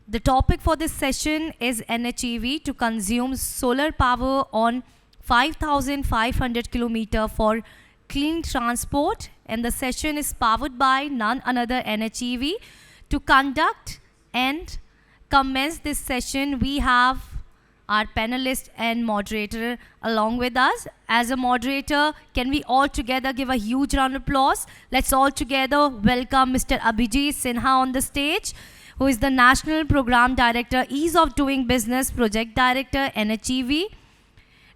The topic for this session is NHEV to consume solar power on 5,500 km for clean transport, and the session is powered by none other NHEV. To conduct and commence this session, we have our panelist and moderator along with us. As a moderator, can we all together give a huge round of applause? Let's all together welcome Mr. Abhijeet Sinha on the stage, who is the National Program Director, Ease of Doing Business Project Director, NHEV,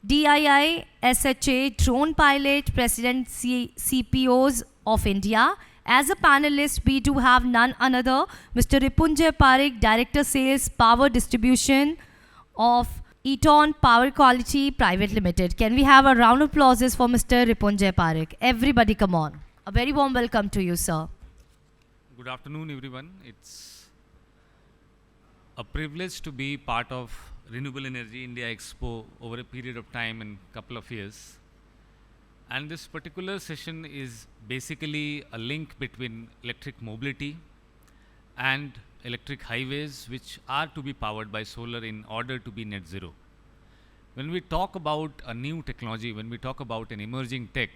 DIISHA Drone Pilot, President CPOs of India. As a panelist, we do have none other, Mr.Ripunjay Parikh, Director Sales Power Distribution of Eaton Power Quality Private Limited. Can we have a round of applause for Mr. Ripunjay Parikh? Everybody come on. A very warm welcome to you, sir. Good afternoon, everyone. It's a privilege to be part of Renewable Energy India Expo over a period of time in a couple of years. And this particular session is basically a link between electric mobility and electric highways, which are to be powered by solar in order to be net zero. When we talk about a new technology, when we talk about an emerging tech,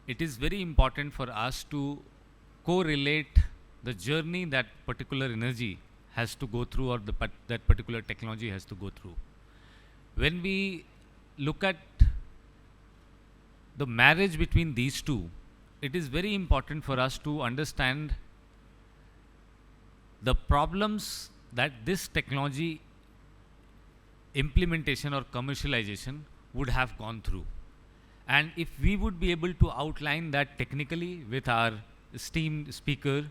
it is very important for us to correlate the journey that particular energy has to go through, or that particular technology has to go through. When we look at the marriage between these two, it is very important for us to understand the problems that this technology implementation or commercialization would have gone through. And if we would be able to outline that technically with our esteemed speaker,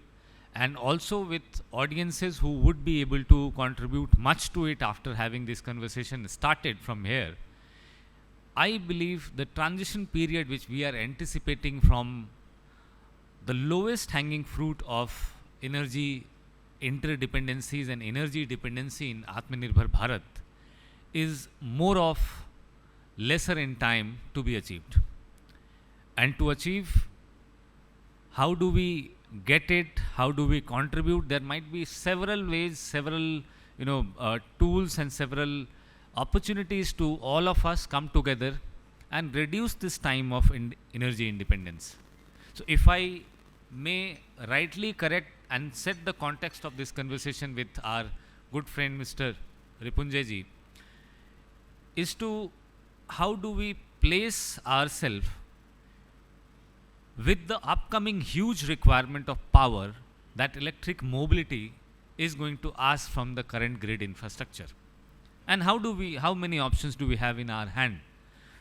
and also with audiences who would be able to contribute much to it after having this conversation started from here, I believe the transition period which we are anticipating from the lowest hanging fruit of energy interdependencies and energy dependency in Atmanirbhar Bharat is more of lesser in time to be achieved. And to achieve, how do we get it? How do we contribute? There might be several ways, several tools and several opportunities to all of us come together and reduce this time of energy independence. So if I may rightly correct and set the context of this conversation with our good friend Mr. Ripunjay ji, is to how do we place ourselves with the upcoming huge requirement of power that electric mobility is going to ask from the current grid infrastructure. And how many options do we have in our hand?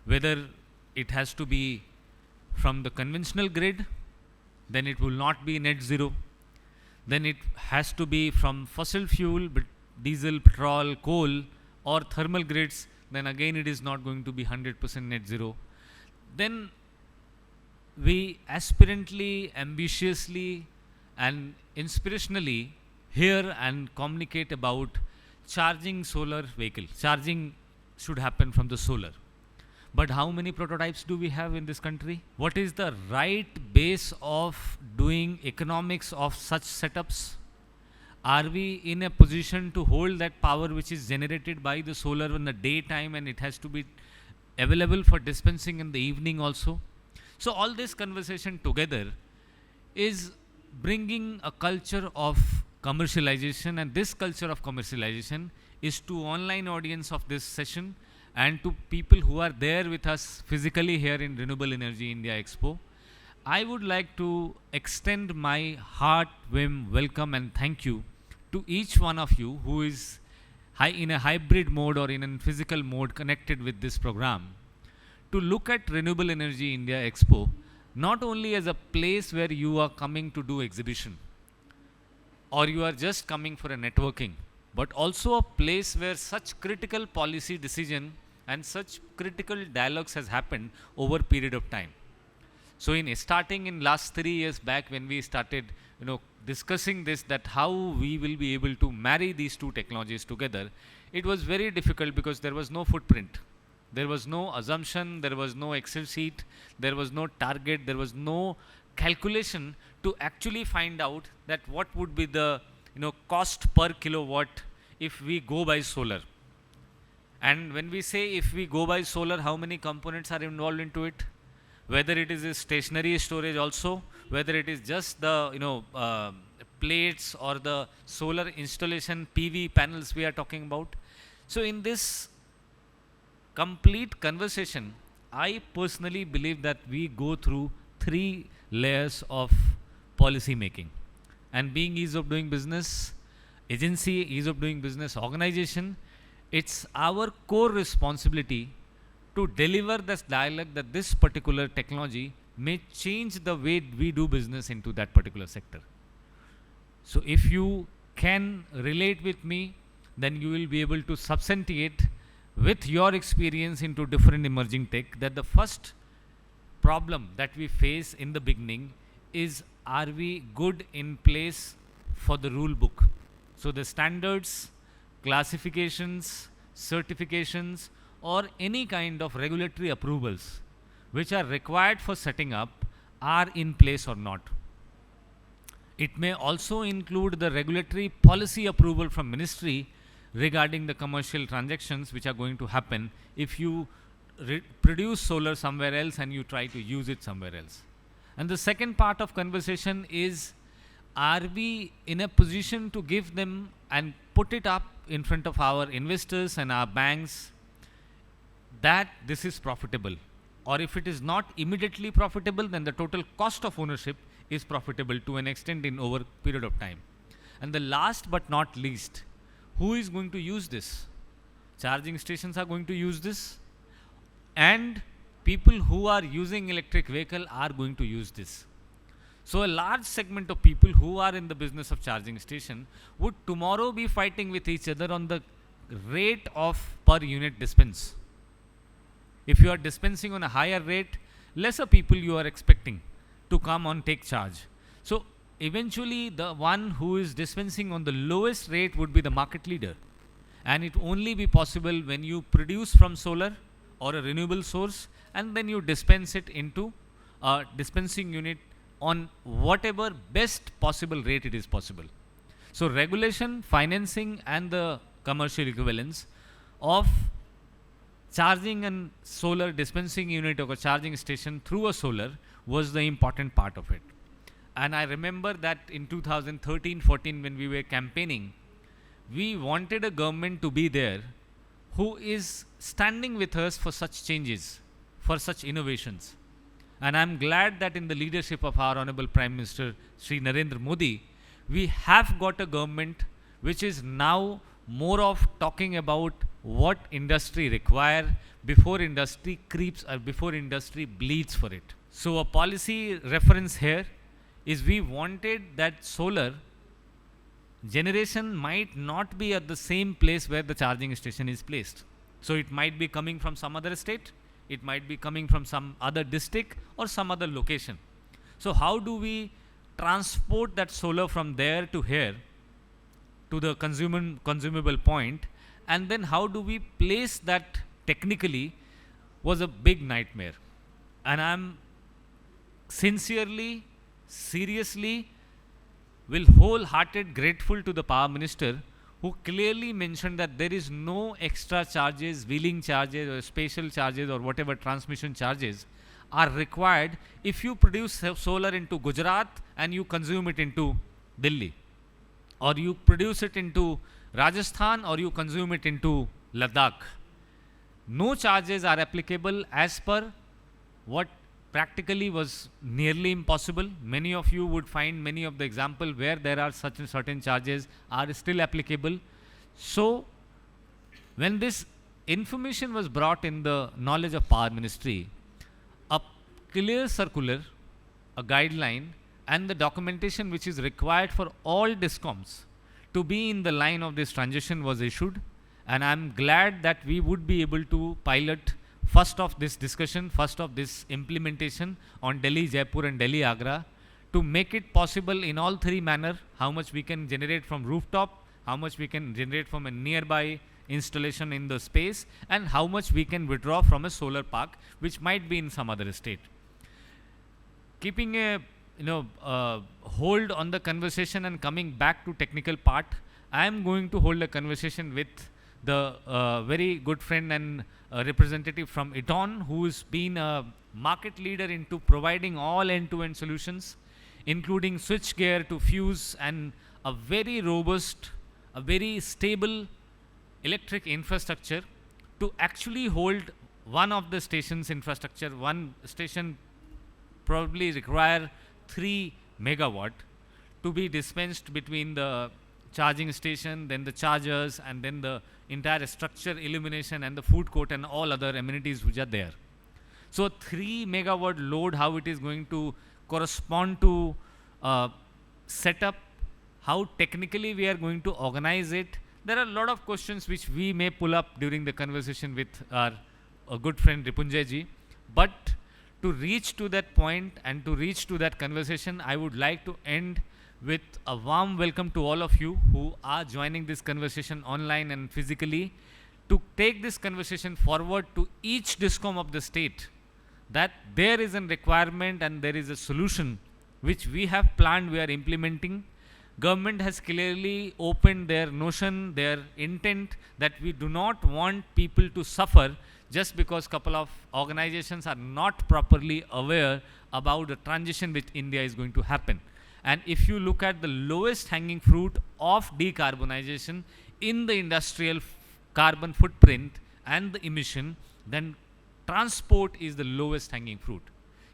Whether it has to be from the conventional grid, then it will not be net zero. Then it has to be from fossil fuel, diesel, petrol, coal, or thermal grids, then again it is not going to be 100% net zero. Then we aspirantly, ambitiously and inspirationally hear and communicate about charging solar vehicle. Charging should happen from the solar. But how many prototypes do we have in this country? What is the right base of doing economics of such setups? Are we in a position to hold that power which is generated by the solar in the daytime, and it has to be available for dispensing in the evening also? So all this conversation together is bringing a culture of commercialization, and this culture of commercialization is to online audience of this session and to people who are there with us physically here in Renewable Energy India Expo. I would like to extend my heartwarming welcome and thank you to each one of you who is in a hybrid mode or in a physical mode connected with this program, to look at Renewable Energy India Expo not only as a place where you are coming to do exhibition or you are just coming for a networking, but also a place where such critical policy decision and such critical dialogues has happened over a period of time. So starting in last 3 years back when we started discussing this, that how we will be able to marry these two technologies together, it was very difficult because there was no footprint. There was no assumption, there was no Excel sheet, there was no target, there was no calculation to actually find out that what would be the cost per kilowatt if we go by solar. And when we say if we go by solar, how many components are involved into it? Whether it is a stationary storage also, whether it is just the plates or the solar installation PV panels we are talking about. So in this complete conversation, I personally believe that we go through 3 layers of policy making. And being ease of doing business agency, ease of doing business organization, it's our core responsibility to deliver this dialogue that this particular technology may change the way we do business into that particular sector. So if you can relate with me, then you will be able to substantiate with your experience into different emerging tech that the first problem that we face in the beginning is, are we good in place for the rule book? So the standards, classifications, certifications, or any kind of regulatory approvals which are required for setting up are in place or not. It may also include the regulatory policy approval from ministry regarding the commercial transactions which are going to happen if you produce solar somewhere else and you try to use it somewhere else. And the second part of conversation is, are we in a position to give them and put it up in front of our investors and our banks that this is profitable? Or if it is not immediately profitable, then the total cost of ownership is profitable to an extent in over period of time. And the last but not least, who is going to use this? Charging stations are going to use this, and people who are using electric vehicle are going to use this. So a large segment of people who are in the business of charging station would tomorrow be fighting with each other on the rate of per unit dispense. If you are dispensing on a higher rate, lesser people you are expecting to come on take charge. So eventually the one who is dispensing on the lowest rate would be the market leader. And it only be possible when you produce from solar or a renewable source and then you dispense it into a dispensing unit on whatever best possible rate it is possible. So regulation, financing and the commercial equivalence of charging and solar dispensing unit or a charging station through a solar was the important part of it. And I remember that in 2013-14 when we were campaigning, we wanted a government to be there who is standing with us for such changes, for such innovations. And I'm glad that in the leadership of our Honorable Prime Minister Shri Narendra Modi, we have got a government which is now more of talking about what industry require before industry creeps or before industry bleeds for it. So a policy reference here is we wanted that solar generation might not be at the same place where the charging station is placed. So it might be coming from some other state, it might be coming from some other district or some other location. So how do we transport that solar from there to here to the consumable point, and then how do we place that technically was a big nightmare. And I'm sincerely, seriously, will wholehearted grateful to the Power Minister who clearly mentioned that there is no extra charges, wheeling charges or special charges or whatever transmission charges are required if you produce solar into Gujarat and you consume it into Delhi, or you produce it into Rajasthan or you consume it into Ladakh. No charges are applicable as per what practically was nearly impossible. Many of you would find many of the example where there are such and certain charges are still applicable. So when this information was brought in the knowledge of Power Ministry, a clear circular, a guideline and the documentation which is required for all DISCOMs to be in the line of this transition was issued, and I am glad that we would be able to pilot first of this discussion, first of this implementation on Delhi, Jaipur and Delhi, Agra, to make it possible in all three manner, how much we can generate from rooftop, how much we can generate from a nearby installation in the space and how much we can withdraw from a solar park which might be in some other state. Keeping a hold on the conversation and coming back to technical part, I am going to hold a conversation with the very good friend and representative from Eaton, who has been a market leader into providing all end-to-end solutions, including switchgear to fuse and a very robust, a very stable electric infrastructure to actually hold one of the station's infrastructure. One station probably require 3 megawatt to be dispensed between the charging station, then the chargers, and then the entire structure, illumination, and the food court and all other amenities which are there. So 3 megawatt load, how it is going to correspond to setup, how technically we are going to organize it. There are a lot of questions which we may pull up during the conversation with our good friend Ripunjay ji. But to reach to that point and to reach to that conversation, I would like to end with a warm welcome to all of you who are joining this conversation online and physically, to take this conversation forward to each DISCOM of the state, that there is a requirement and there is a solution which we have planned, we are implementing. Government has clearly opened their notion, their intent, that we do not want people to suffer just because couple of organizations are not properly aware about the transition which India is going to happen. And if you look at the lowest hanging fruit of decarbonization in the industrial carbon footprint and the emission, then transport is the lowest hanging fruit.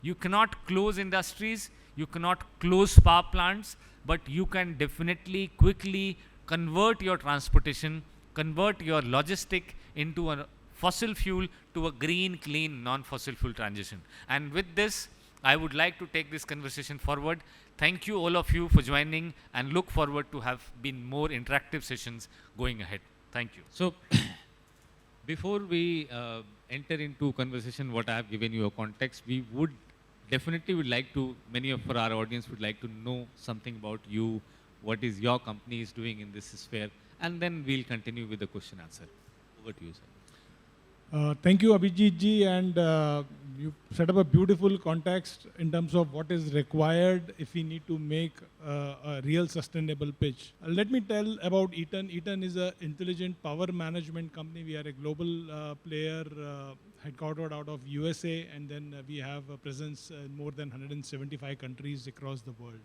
You cannot close industries, you cannot close power plants, but you can definitely quickly convert your transportation, convert your logistic into a fossil fuel to a green, clean, non-fossil fuel transition. And with this, I would like to take this conversation forward. Thank you all of you for joining, and look forward to have been more interactive sessions going ahead. Thank you. So before we enter into conversation, what I have given you a context, we would definitely like to, many of our audience would like to know something about you, what is your company is doing in this sphere, and then we'll continue with the question answer. Over to you, sir. Thank you, Abhijeet ji, and you set up a beautiful context in terms of what is required if we need to make a real sustainable pitch. Let me tell about Eaton. Eaton is an intelligent power management company. We are a global player headquartered out of USA, and then we have a presence in more than 175 countries across the world.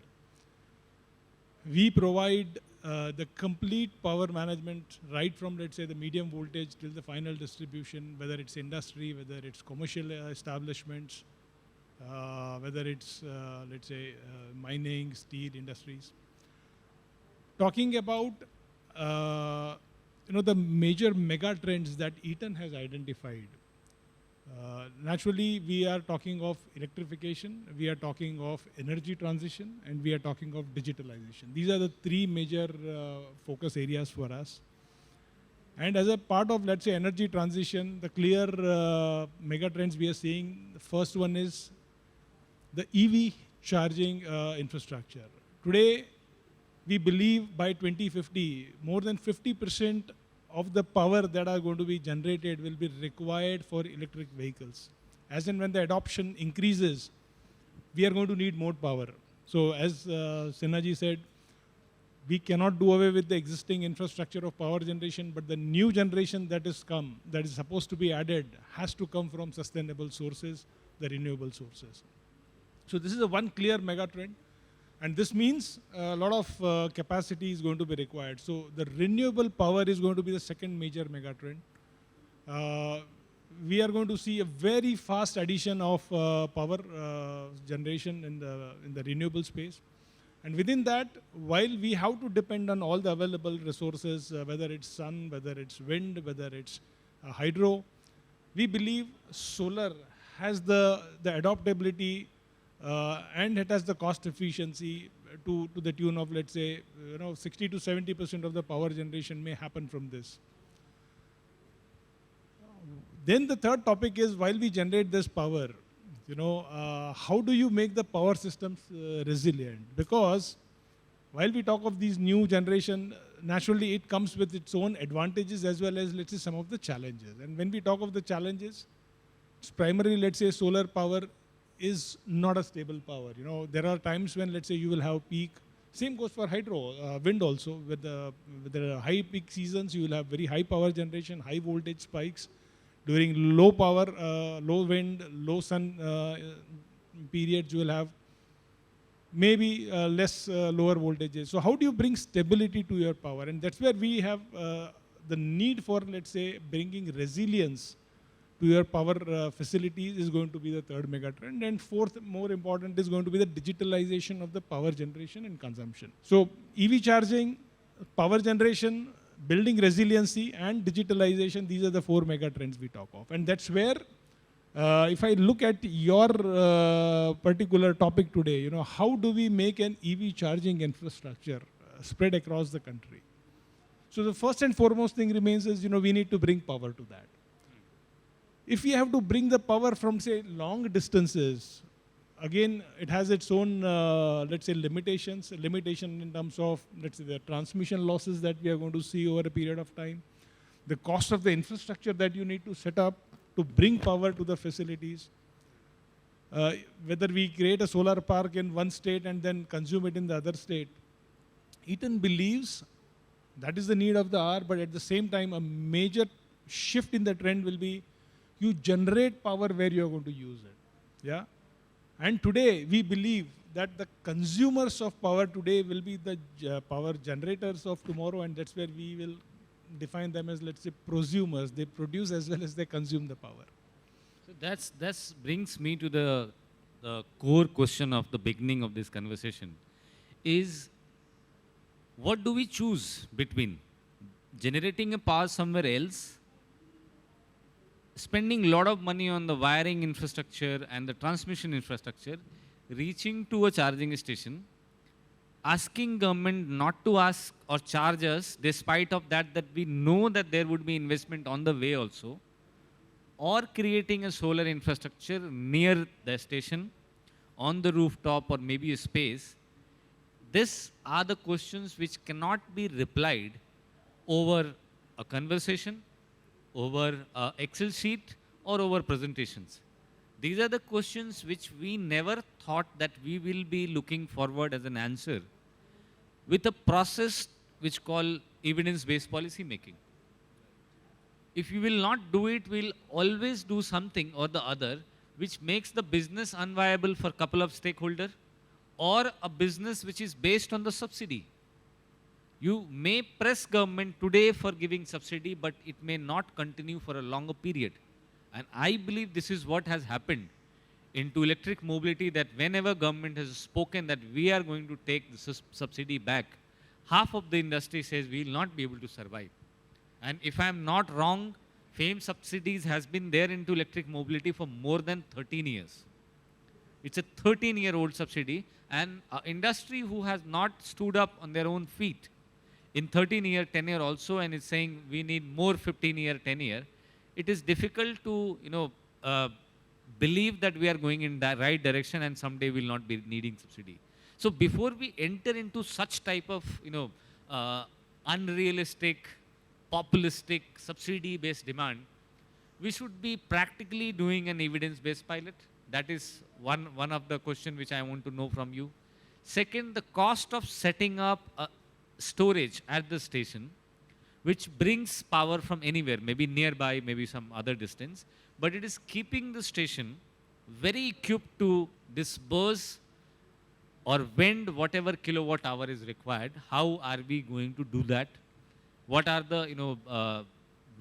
We provide the complete power management, right from, let's say, the medium voltage till the final distribution, whether it's industry, whether it's commercial establishments, whether it's, let's say, mining, steel industries. Talking about, the major mega trends that Eaton has identified. Naturally, we are talking of electrification, we are talking of energy transition, and we are talking of digitalization. These are the three major focus areas for us. And as a part of, let's say, energy transition, the clear mega trends we are seeing, the first one is the EV charging infrastructure. Today, we believe by 2050, more than 50% of the power that are going to be generated will be required for electric vehicles. As and when the adoption increases, we are going to need more power. So as Sinha ji said, we cannot do away with the existing infrastructure of power generation, but the new generation that is supposed to be added has to come from sustainable sources, the renewable sources. So this is a one clear mega trend. And this means a lot of capacity is going to be required. So the renewable power is going to be the second major mega trend. We are going to see a very fast addition of power generation in the renewable space. And within that, while we have to depend on all the available resources, whether it's sun, whether it's wind, whether it's hydro, we believe solar has the adaptability and it has the cost efficiency to the tune of, let's say, 60 to 70% of the power generation may happen from this. Then the third topic is, while we generate this power, how do you make the power systems resilient? Because while we talk of these new generation, naturally it comes with its own advantages as well as, let's say, some of the challenges. And when we talk of the challenges, it's primarily, let's say, solar power is not a stable power. You know, there are times when, let's say, you will have peak. Same goes for hydro, wind also. With the high peak seasons, you will have very high power generation, high voltage spikes. During low power, low wind, low sun periods, you will have maybe less lower voltages. So how do you bring stability to your power? And that's where we have the need for, let's say, bringing resilience to your power facilities is going to be the third mega trend. And fourth, more important, is going to be the digitalization of the power generation and consumption. So EV charging, power generation, building resiliency, and digitalization, these are the four mega trends we talk of. And that's where, if I look at your particular topic today, you know, how do we make an EV charging infrastructure spread across the country? So the first and foremost thing remains is, you know, we need to bring power to that. If we have to bring the power from, say, long distances, again, it has its own, let's say, limitations. Limitation in terms of, let's say, the transmission losses that we are going to see over a period of time. The cost of the infrastructure that you need to set up to bring power to the facilities. Whether we create a solar park in one state and then consume it in the other state. Eaton believes that is the need of the hour, but at the same time, a major shift in the trend will be you generate power where you are going to use it. Yeah. And today we believe that the consumers of power today will be the power generators of tomorrow, and that's where we will define them as, let's say, prosumers. They produce as well as they consume the power. So that brings me to the core question of the beginning of this conversation is, what do we choose between generating a power somewhere else, spending a lot of money on the wiring infrastructure and the transmission infrastructure, reaching to a charging station, asking government not to ask or charge us, despite of that we know that there would be investment on the way also, or creating a solar infrastructure near the station, on the rooftop or maybe a space. These are the questions which cannot be replied over a conversation, over an Excel sheet, or over presentations. These are the questions which we never thought that we will be looking forward as an answer with a process which call evidence-based policy making. If you will not do it, we'll always do something or the other which makes the business unviable for a couple of stakeholders, or a business which is based on the subsidy. You may press government today for giving subsidy, but it may not continue for a longer period. And I believe this is what has happened into electric mobility, that whenever government has spoken that we are going to take the subsidy back, half of the industry says we will not be able to survive. And if I am not wrong, FAME subsidies has been there into electric mobility for more than 13 years. It's a 13-year-old subsidy, and an industry who has not stood up on their own feet in 13-year tenure also, and it's saying we need more 15-year tenure, it is difficult to, believe that we are going in the right direction and someday we'll not be needing subsidy. So before we enter into such type of, unrealistic, populistic, subsidy-based demand, we should be practically doing an evidence-based pilot. That is one of the question which I want to know from you. Second, the cost of setting up a storage at the station, which brings power from anywhere, maybe nearby, maybe some other distance, but it is keeping the station very equipped to disperse or vend whatever kilowatt hour is required. How are we going to do that? What are the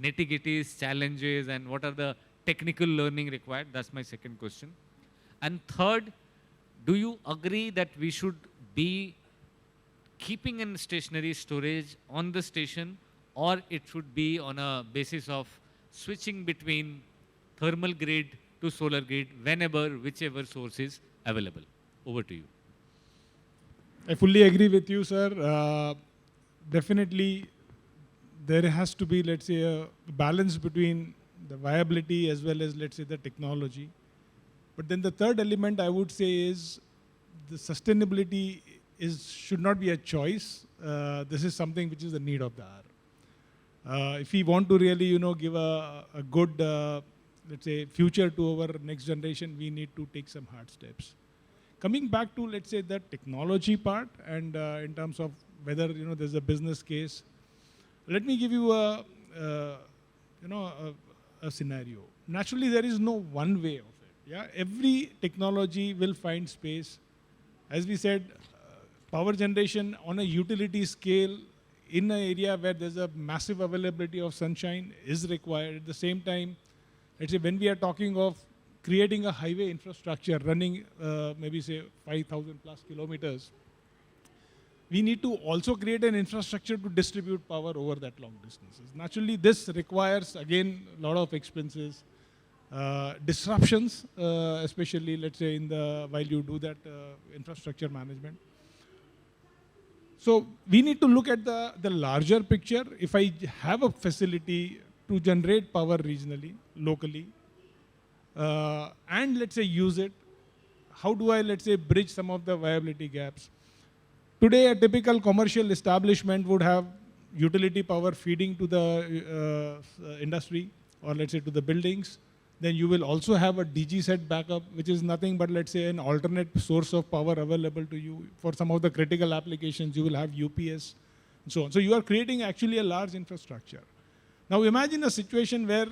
nitty-gritties, challenges, and what are the technical learning required? That's my second question. And third, do you agree that we should be keeping in stationary storage on the station, or it should be on a basis of switching between thermal grid to solar grid whenever, whichever source is available? Over to you. I fully agree with you, sir. Definitely, there has to be, let's say, a balance between the viability as well as, let's say, the technology. But then the third element I would say is the sustainability should not be a choice. This is something which is the need of the hour. If we want to really, give a good, let's say, future to our next generation, we need to take some hard steps. Coming back to, let's say, the technology part, and in terms of whether, there's a business case, let me give you a scenario. Naturally, there is no one way of it. Yeah, every technology will find space. As we said, power generation on a utility scale in an area where there's a massive availability of sunshine is required. At the same time, let's say when we are talking of creating a highway infrastructure running maybe say 5,000 plus kilometers, we need to also create an infrastructure to distribute power over that long distances. Naturally, this requires, again, a lot of expenses, disruptions, especially, let's say, while you do that infrastructure management. So we need to look at the larger picture. If I have a facility to generate power regionally, locally, and let's say use it, how do I, let's say, bridge some of the viability gaps? Today, a typical commercial establishment would have utility power feeding to the industry, or let's say to the buildings. Then you will also have a DG set backup, which is nothing but, let's say, an alternate source of power available to you. For some of the critical applications, you will have UPS, and so on. So you are creating actually a large infrastructure. Now imagine a situation where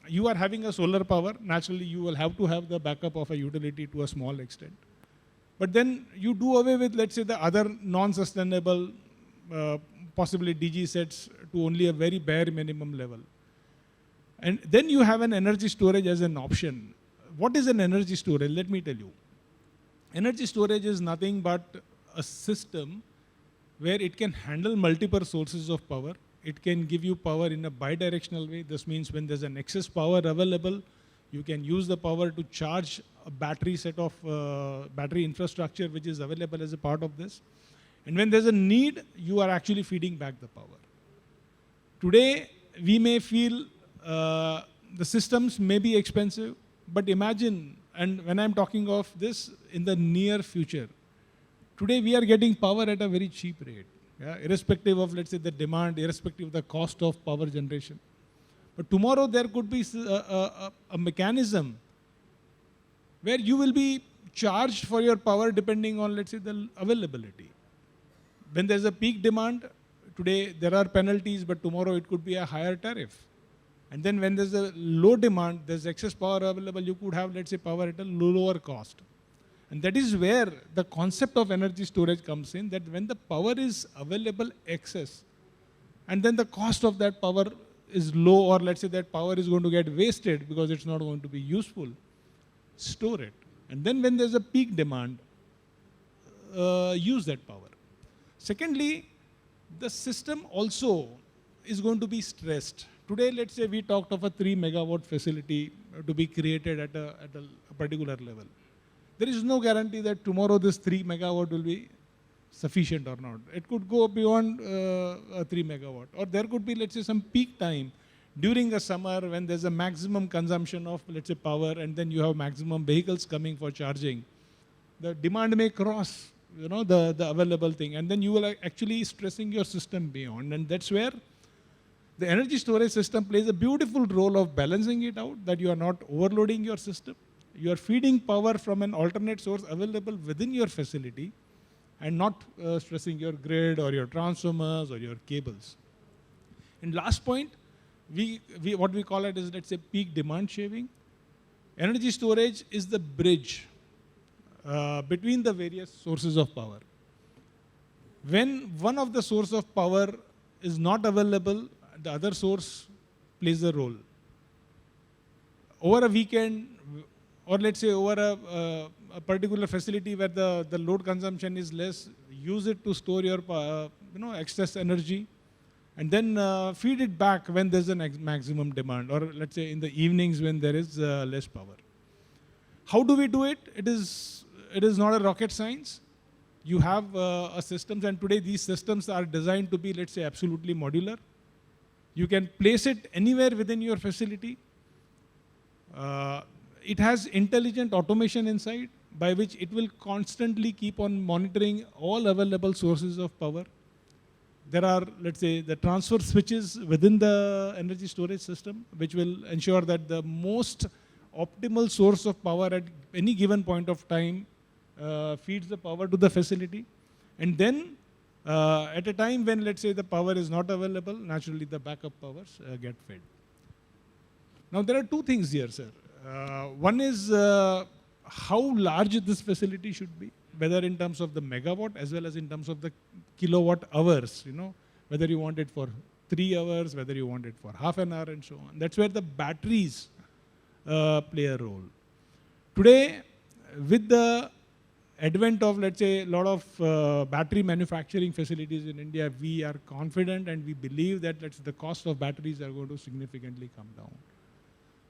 you are having a solar power. Naturally, you will have to have the backup of a utility to a small extent. But then you do away with, let's say, the other non-sustainable, possibly DG sets to only a very bare minimum level. And then you have an energy storage as an option. What is an energy storage? Let me tell you. Energy storage is nothing but a system where it can handle multiple sources of power. It can give you power in a bidirectional way. This means when there's an excess power available, you can use the power to charge a battery set of battery infrastructure which is available as a part of this. And when there's a need, you are actually feeding back the power. Today, we may feel the systems may be expensive, but imagine, and when I'm talking of this in the near future, today we are getting power at a very cheap rate, yeah, irrespective of, let's say, the demand, irrespective of the cost of power generation. But tomorrow there could be a mechanism where you will be charged for your power depending on, let's say, the availability. When there's a peak demand, today there are penalties, but tomorrow it could be a higher tariff. And then when there's a low demand, there's excess power available, you could have, let's say, power at a lower cost. And that is where the concept of energy storage comes in, that when the power is available excess, and then the cost of that power is low, or let's say that power is going to get wasted because it's not going to be useful, store it. And then when there's a peak demand, use that power. Secondly, the system also is going to be stressed. Today, let's say we talked of a 3 megawatt facility to be created at a particular level. There is no guarantee that tomorrow this 3 megawatt will be sufficient or not. It could go beyond 3 megawatt. Or there could be, let's say, some peak time during the summer when there's a maximum consumption of, let's say, power, and then you have maximum vehicles coming for charging. The demand may cross, the available thing, and then you will actually stressing your system beyond. And that's where the energy storage system plays a beautiful role of balancing it out, that you are not overloading your system. You are feeding power from an alternate source available within your facility and not stressing your grid or your transformers or your cables. And last point, what we call it is, let's say, peak demand shaving. Energy storage is the bridge between the various sources of power. When one of the source of power is not available, the other source plays a role. Over a weekend, or let's say over a particular facility where the load consumption is less, use it to store your excess energy, and then feed it back when there's a maximum demand, or let's say in the evenings when there is less power. How do we do it? It is not a rocket science. You have a systems, and today these systems are designed to be, let's say, absolutely modular. You can place it anywhere within your facility. It has intelligent automation inside. by which it will constantly keep on monitoring all available sources of power. There are, let's say, the transfer switches within the energy storage system, which will ensure that the most optimal source of power at any given point of time feeds the power to the facility. And then at a time when, let's say, the power is not available, naturally the backup powers get fed. Now there are two things here, sir. One is how large this facility should be, whether in terms of the megawatt as well as in terms of the kilowatt hours, whether you want it for 3 hours, whether you want it for half an hour and so on. That's where the batteries play a role. Today, with the advent of, let's say, a lot of battery manufacturing facilities in India, we are confident and we believe that the cost of batteries are going to significantly come down.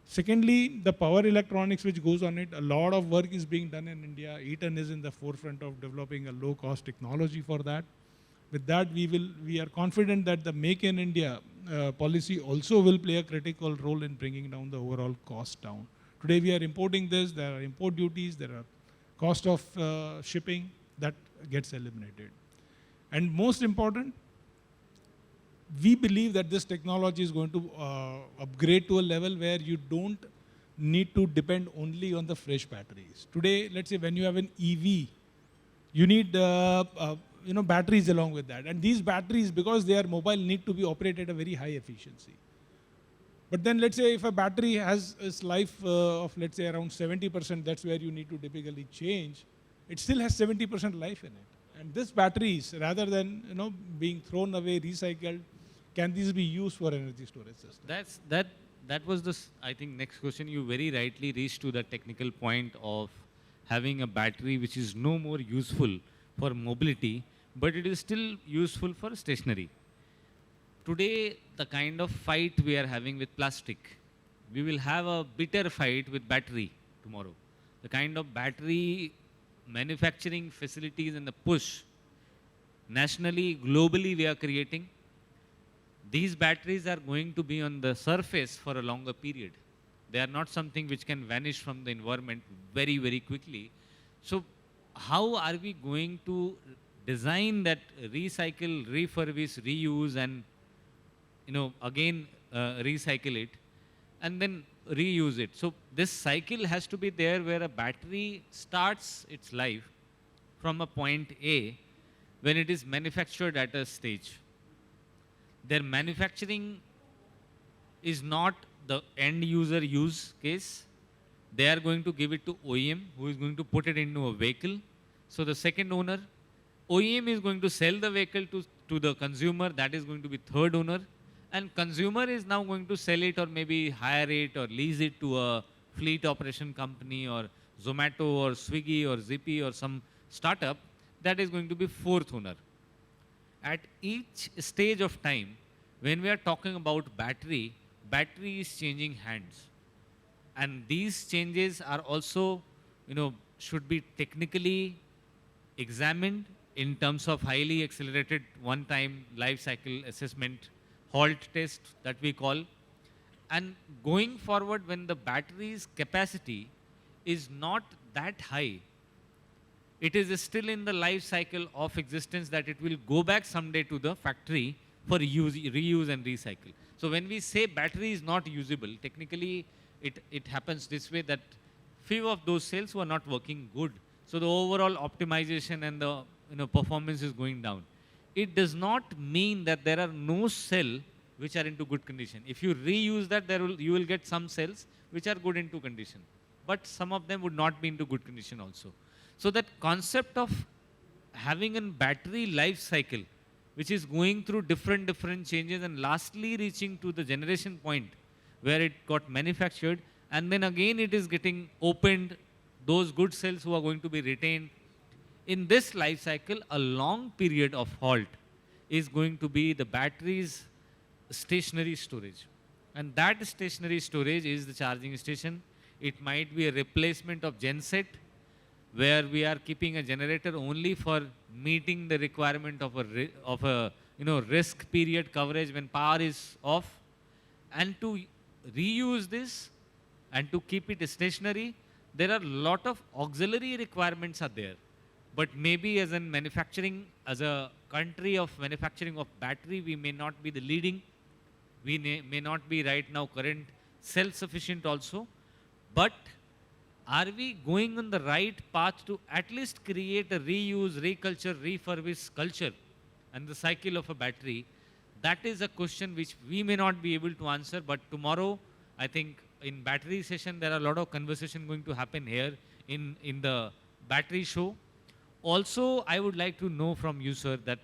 Secondly, the power electronics which goes on it, a lot of work is being done in India. Eaton is in the forefront of developing a low-cost technology for that. With that, we are confident that the Make in India policy also will play a critical role in bringing down the overall cost down. Today we are importing this, there are import duties, there are cost of shipping that gets eliminated. And most important, we believe that this technology is going to upgrade to a level where you don't need to depend only on the fresh batteries. Today, let's say when you have an EV, you need batteries along with that. And these batteries, because they are mobile, need to be operated at a very high efficiency. But then let's say if a battery has its life of, let's say, around 70%, that's where you need to typically change. It still has 70% life in it. And these batteries, rather than being thrown away, recycled, can these be used for energy storage systems? That was the, I think, next question. You very rightly reached to the technical point of having a battery which is no more useful for mobility, but it is still useful for stationary. Today, the kind of fight we are having with plastic, we will have a bitter fight with battery tomorrow. The kind of battery manufacturing facilities and the push nationally, globally we are creating, these batteries are going to be on the surface for a longer period. They are not something which can vanish from the environment very, very quickly. So how are we going to design that recycle, refurbish, reuse, and again recycle it and then reuse it? So this cycle has to be there where a battery starts its life from a point A when it is manufactured at a stage. Their manufacturing is not the end user use case. They are going to give it to OEM, who is going to put it into a vehicle. So the second owner, OEM is going to sell the vehicle to the consumer, that is going to be third owner. And consumer is now going to sell it or maybe hire it or lease it to a fleet operation company or Zomato or Swiggy or Zippy or some startup, that is going to be fourth owner. At each stage of time, when we are talking about battery is changing hands. And these changes are also, should be technically examined in terms of highly accelerated one-time life cycle assessment, halt test that we call. And going forward, when the battery's capacity is not that high, it is still in the life cycle of existence that it will go back someday to the factory for reuse and recycle. So when we say battery is not usable, technically it happens this way that few of those cells were not working good. So the overall optimization and the performance is going down. It does not mean that there are no cells which are into good condition. If you reuse that, you will get some cells which are good into condition, but some of them would not be into good condition also. So that concept of having a battery life cycle, which is going through different changes and lastly reaching to the generation point where it got manufactured, and then again it is getting opened, those good cells who are going to be retained. In this life cycle, a long period of halt is going to be the battery's stationary storage. And that stationary storage is the charging station. It might be a replacement of genset, where we are keeping a generator only for meeting the requirement of a risk period coverage when power is off. And to reuse this and to keep it stationary, there are a lot of auxiliary requirements are there. But maybe as in manufacturing, as a country of manufacturing of battery, we may not be the leading. We may not be right now current self-sufficient also. But are we going on the right path to at least create a reuse, reculture, refurbish culture and the cycle of a battery? That is a question which we may not be able to answer, but tomorrow, I think in battery session, there are a lot of conversation going to happen here in the battery show. Also, I would like to know from you, sir, that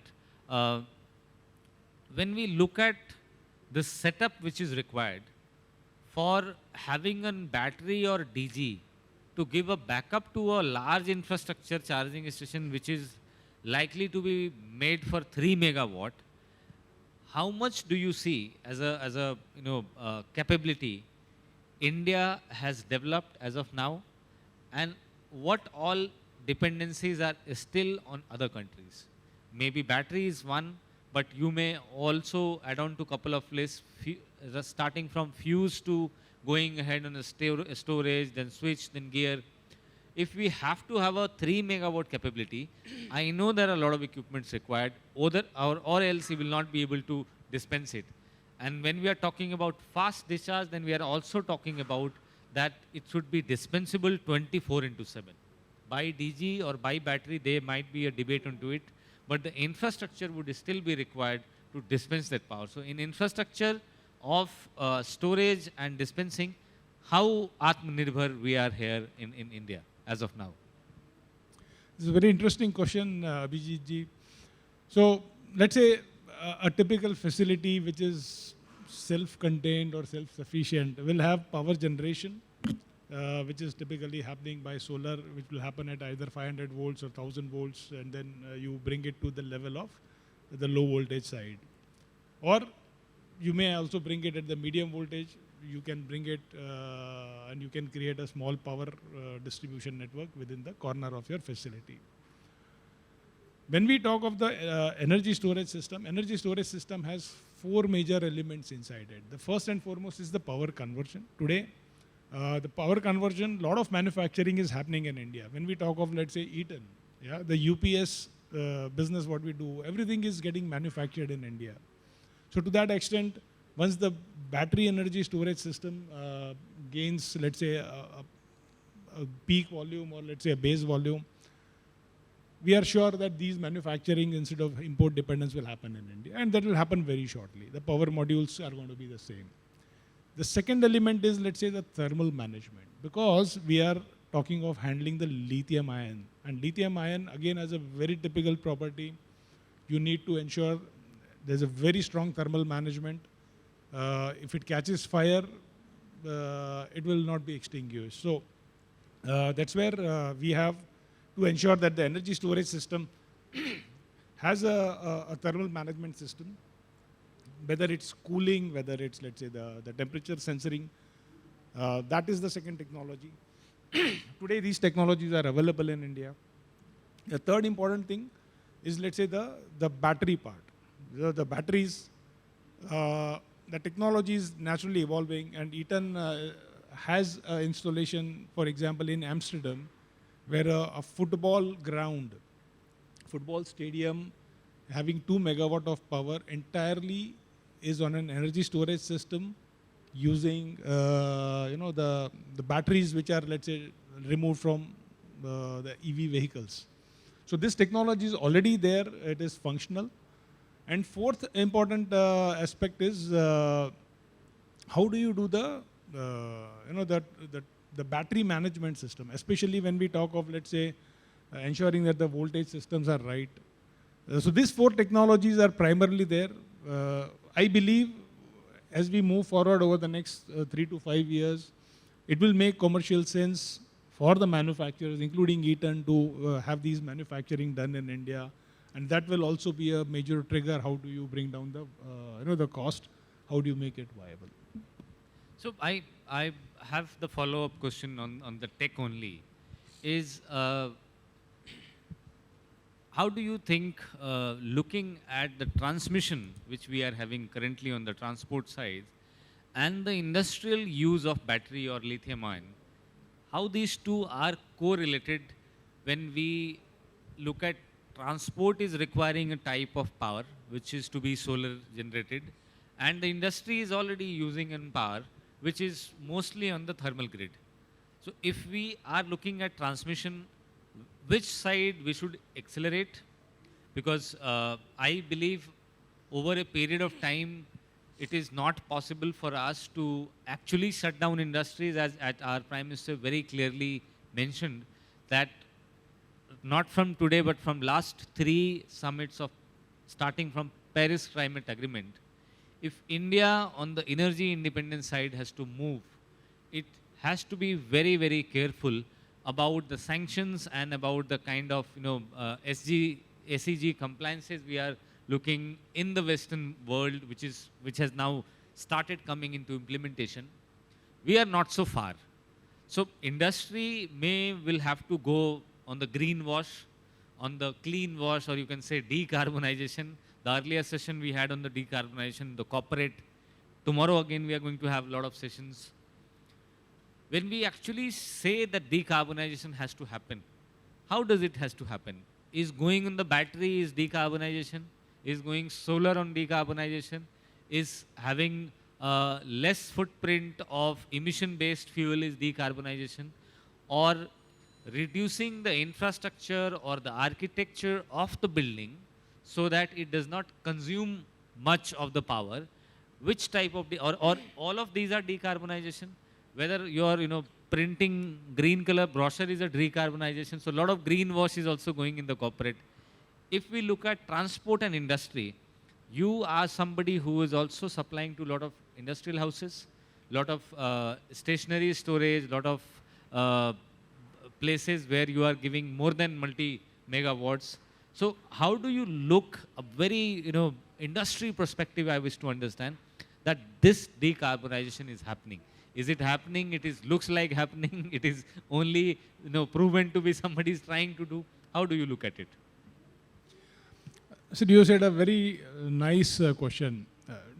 when we look at the setup which is required for having a battery or DG to give a backup to a large infrastructure charging station which is likely to be made for 3 megawatt, how much do you see as a capability India has developed as of now, and what all dependencies are still on other countries? Maybe battery is one, but you may also add on to a couple of lists, starting from fuse to going ahead on a storage, then switch, then gear. If we have to have a 3 megawatt capability, I know there are a lot of equipments required, or else we will not be able to dispense it. And when we are talking about fast discharge, then we are also talking about that it should be dispensable 24/7. By DG or by battery, there might be a debate onto it, but the infrastructure would still be required to dispense that power. So in infrastructure of storage and dispensing, how Atmanirbhar we are here in India as of now? This is a very interesting question, Abhijeet ji. So let's say a typical facility which is self-contained or self-sufficient will have power generation, which is typically happening by solar, which will happen at either 500 volts or 1000 volts, and then you bring it to the level of the low voltage side. Or you may also bring it at the medium voltage. You can bring it and you can create a small power distribution network within the corner of your facility. When we talk of the energy storage system has 4 major elements inside it. The first and foremost is the power conversion. Today, the power conversion, lot of manufacturing is happening in India. When we talk of, let's say, Eaton, yeah, the UPS business, what we do, everything is getting manufactured in India. So to that extent, once the battery energy storage system gains, let's say, a peak volume or let's say a base volume, we are sure that these manufacturing instead of import dependence will happen in India, and that will happen very shortly. The power modules are going to be the same. The second element is, let's say, the thermal management, because we are talking of handling the lithium ion, and lithium ion again has a very typical property. You need to ensure there's a very strong thermal management. If it catches fire, it will not be extinguished. So that's where we have to ensure that the energy storage system has a thermal management system, whether it's cooling, whether it's, let's say, the temperature sensoring. That is the second technology. Today, these technologies are available in India. The third important thing is, let's say, the battery part. The batteries, the technology is naturally evolving, and Eaton has an installation, for example, in Amsterdam, where a football stadium having 2 megawatt of power entirely is on an energy storage system using the batteries which are, let's say, removed from the EV vehicles. So this technology is already there, it is functional. And fourth important aspect is how do you do the battery management system, especially when we talk of, let's say, ensuring that the voltage systems are right. So these 4 technologies are primarily there. I believe as we move forward over the next 3 to 5 years, it will make commercial sense for the manufacturers, including Eaton, to have these manufacturing done in India. And that will also be a major trigger. How do you bring down the cost? How do you make it viable? So I have the follow-up question on the tech only. Is how do you think, looking at the transmission which we are having currently on the transport side and the industrial use of battery or lithium ion, how these two are correlated when we look at transport is requiring a type of power which is to be solar generated, and the industry is already using an power which is mostly on the thermal grid. So if we are looking at transmission, which side we should accelerate? Because I believe over a period of time, it is not possible for us to actually shut down industries, as our Prime Minister very clearly mentioned, that not from today, but from last 3 summits of starting from Paris Climate Agreement, if India on the energy independence side has to move, it has to be very, very careful about the sanctions and about the kind of SEG compliances we are looking in the Western world, which has now started coming into implementation. We are not so far. So industry will have to go on the green wash, on the clean wash, or you can say decarbonization. The earlier session we had on the decarbonization, the corporate. Tomorrow again we are going to have a lot of sessions. When we actually say that decarbonization has to happen, how does it has to happen? Is going on the battery is decarbonization? Is going solar on decarbonization? Is having less footprint of emission-based fuel is decarbonization? Or reducing the infrastructure or the architecture of the building so that it does not consume much of the power? Which type of, or all of these are decarbonization? Whether you're, printing green color brochure is a decarbonization. So a lot of green wash is also going in the corporate. If we look at transport and industry, you are somebody who is also supplying to a lot of industrial houses, lot of stationary storage, lot of places where you are giving more than multi-megawatts. So how do you look a very, industry perspective I wish to understand that this decarbonization is happening? Is it happening? It looks like happening. It is only, proven to be somebody is trying to do. How do you look at it? So you said a very nice question.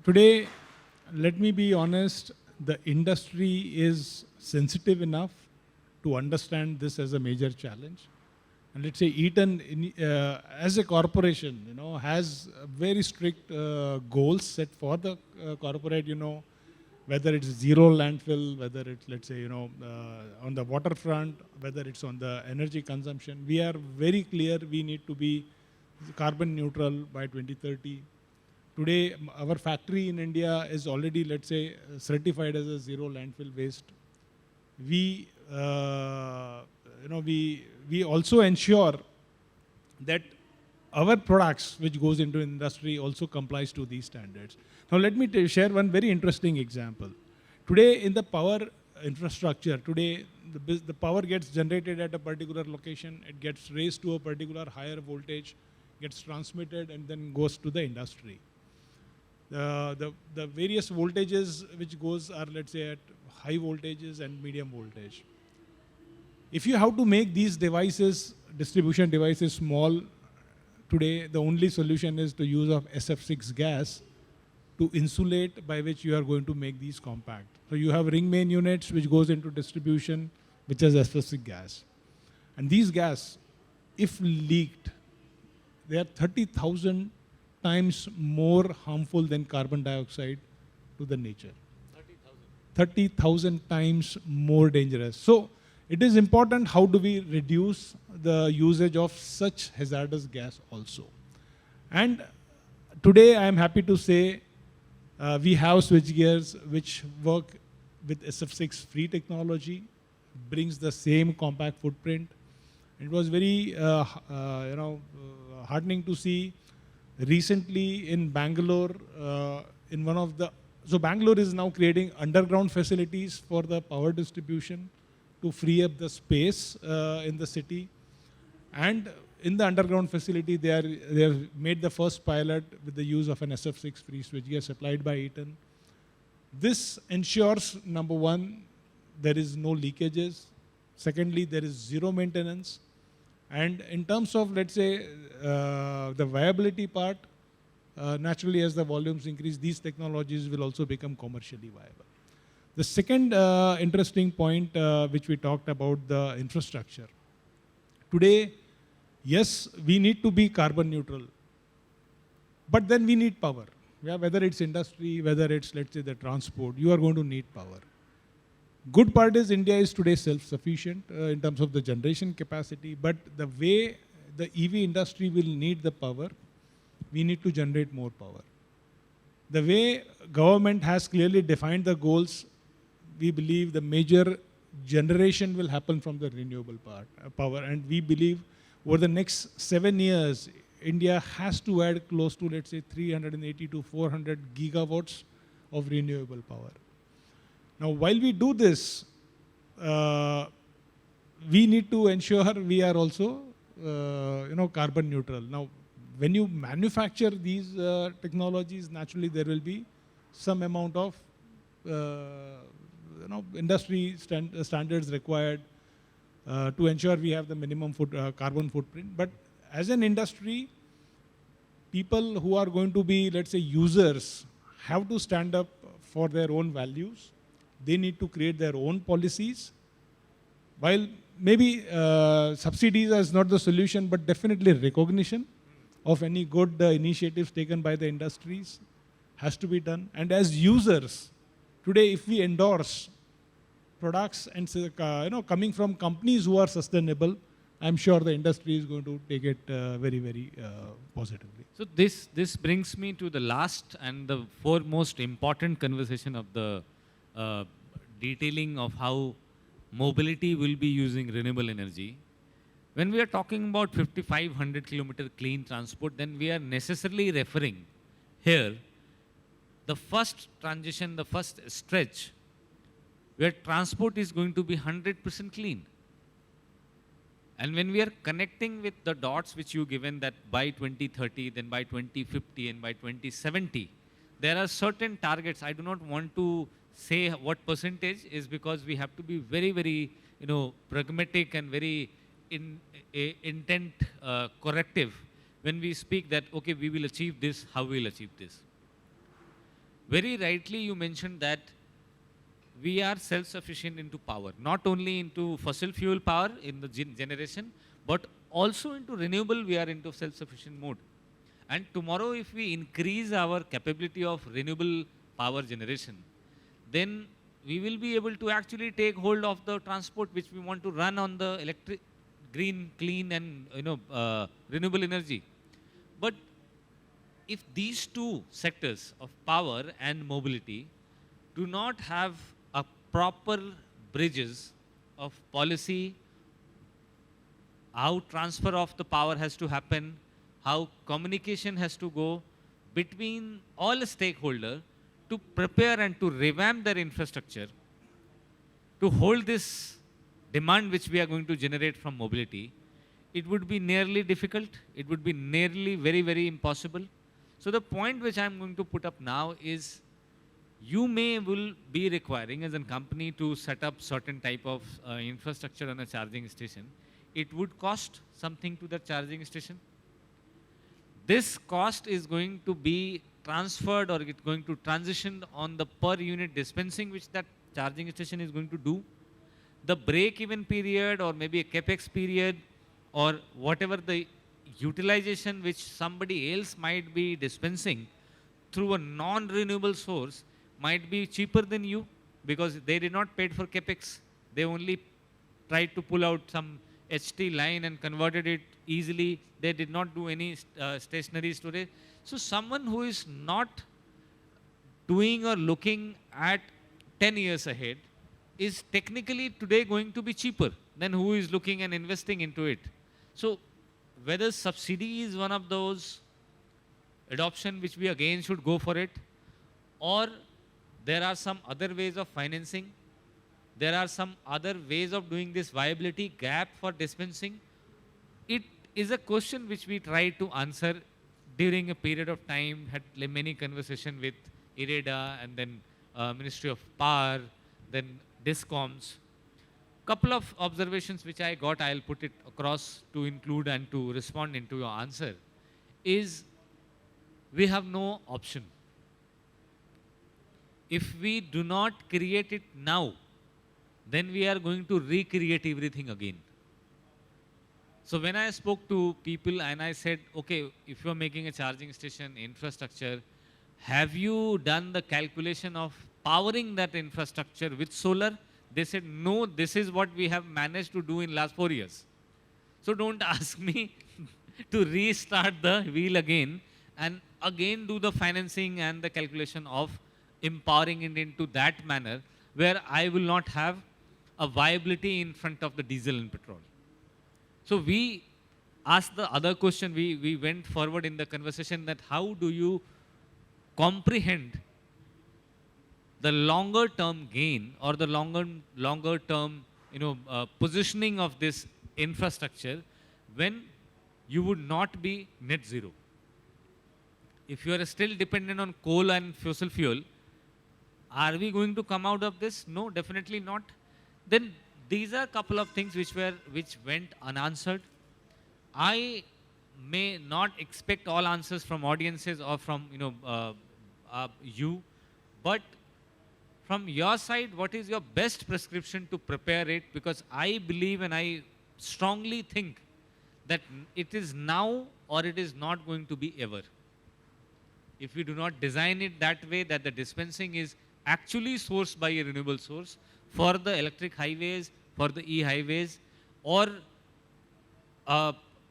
Today, let me be honest, the industry is sensitive enough to understand this as a major challenge. And let's say Eaton, as a corporation, has very strict goals set for the corporate, whether it's zero landfill, whether it's, let's say, on the waterfront, whether it's on the energy consumption. We are very clear we need to be carbon neutral by 2030. Today, our factory in India is already, let's say, certified as a zero landfill waste. We also ensure that our products which goes into industry also complies to these standards. Now let me share one very interesting example. Today in the power infrastructure, today the power gets generated at a particular location, it gets raised to a particular higher voltage, gets transmitted and then goes to the industry. The various voltages which goes are, let's say, at high voltages and medium voltage. If you have to make these devices, distribution devices small, today the only solution is to use of SF6 gas to insulate, by which you are going to make these compact. So you have ring main units which goes into distribution, which is SF6 gas. And these gas, if leaked, they are 30,000 times more harmful than carbon dioxide to the nature. 30,000 times more dangerous. So it is important how do we reduce the usage of such hazardous gas also. And today I am happy to say we have switchgears which work with SF6 free technology, brings the same compact footprint. It was very heartening to see recently in Bangalore, in one of the, so Bangalore is now creating underground facilities for the power distribution to free up the space in the city. And in the underground facility, they have made the first pilot with the use of an SF6 free switchgear supplied by Eaton. This ensures, number one, there is no leakages. Secondly, there is zero maintenance. And in terms of, let's say, the viability part, naturally as the volumes increase, these technologies will also become commercially viable. The second interesting point which we talked about, the infrastructure. Today, yes, we need to be carbon neutral, but then we need power. Yeah, whether it's industry, whether it's, let's say, the transport, you are going to need power. Good part is India is today self-sufficient in terms of the generation capacity, but the way the EV industry will need the power, we need to generate more power. The way government has clearly defined the goals, we believe the major generation will happen from the renewable power. And we believe over the next 7 years, India has to add close to, let's say, 380 to 400 gigawatts of renewable power. Now, while we do this, we need to ensure we are also, carbon neutral. Now, when you manufacture these technologies, naturally there will be some amount of, industry standards required to ensure we have the minimum carbon footprint. But as an industry, people who are going to be, let's say, users have to stand up for their own values. They need to create their own policies. While maybe subsidies is not the solution, but definitely recognition of any good initiatives taken by the industries has to be done. And as users, today if we endorse products and coming from companies who are sustainable, I'm sure the industry is going to take it very, very positively. So this brings me to the last and the foremost important conversation of the detailing of how mobility will be using renewable energy. When we are talking about 5,500 kilometer clean transport, then we are necessarily referring here the first transition, the first stretch where transport is going to be 100% clean. And when we are connecting with the dots which you given that by 2030, then by 2050 and by 2070, there are certain targets. I do not want to say what percentage is because we have to be very, very, pragmatic and very intent corrective when we speak that, okay, we will achieve this, how we will achieve this. Very rightly you mentioned that we are self-sufficient into power, not only into fossil fuel power in the generation, but also into renewable, we are into self-sufficient mode. And tomorrow if we increase our capability of renewable power generation, then we will be able to actually take hold of the transport which we want to run on the electric, green, clean and renewable energy. But if these two sectors of power and mobility do not have a proper bridges of policy, how transfer of the power has to happen, how communication has to go between all stakeholders to prepare and to revamp their infrastructure to hold this demand which we are going to generate from mobility, it would be nearly difficult. It would be nearly very, very impossible. So the point which I'm going to put up now is you will be requiring as a company to set up certain type of infrastructure on a charging station. It would cost something to the charging station. This cost is going to be transferred or it's going to transition on the per unit dispensing which that charging station is going to do. The break-even period or maybe a capex period or whatever the utilization which somebody else might be dispensing through a non-renewable source might be cheaper than you because they did not pay for capex. They only tried to pull out some HT line and converted it easily. They did not do any stationary storage. So someone who is not doing or looking at 10 years ahead is technically today going to be cheaper than who is looking and investing into it. So whether subsidy is one of those adoption which we again should go for it, or there are some other ways of financing, there are some other ways of doing this viability gap for dispensing. It is a question which we try to answer during a period of time, had many conversations with IREDA and then Ministry of Power, then DISCOMs. Couple of observations which I got, I'll put it across to include and to respond into your answer, is we have no option. if we do not create it now, then we are going to recreate everything again. So when I spoke to people and I said, okay, if you're making a charging station infrastructure, have you done the calculation of powering that infrastructure with solar? They said, no, this is what we have managed to do in last 4 years. So don't ask me to restart the wheel again and again do the financing and the calculation of empowering it into that manner where I will not have a viability in front of the diesel and petrol. So we asked the other question, we went forward in the conversation that how do you comprehend the longer term gain or the longer term positioning of this infrastructure when you would not be net zero. If you are still dependent on coal and fossil fuel, are we going to come out of this? No, definitely not. Then these are a couple of things which went unanswered. I may not expect all answers from audiences or from you, but from your side, what is your best prescription to prepare it? Because I believe and I strongly think that it is now or it is not going to be ever. If we do not design it that way, that the dispensing is actually sourced by a renewable source for the electric highways, for the e-highways, or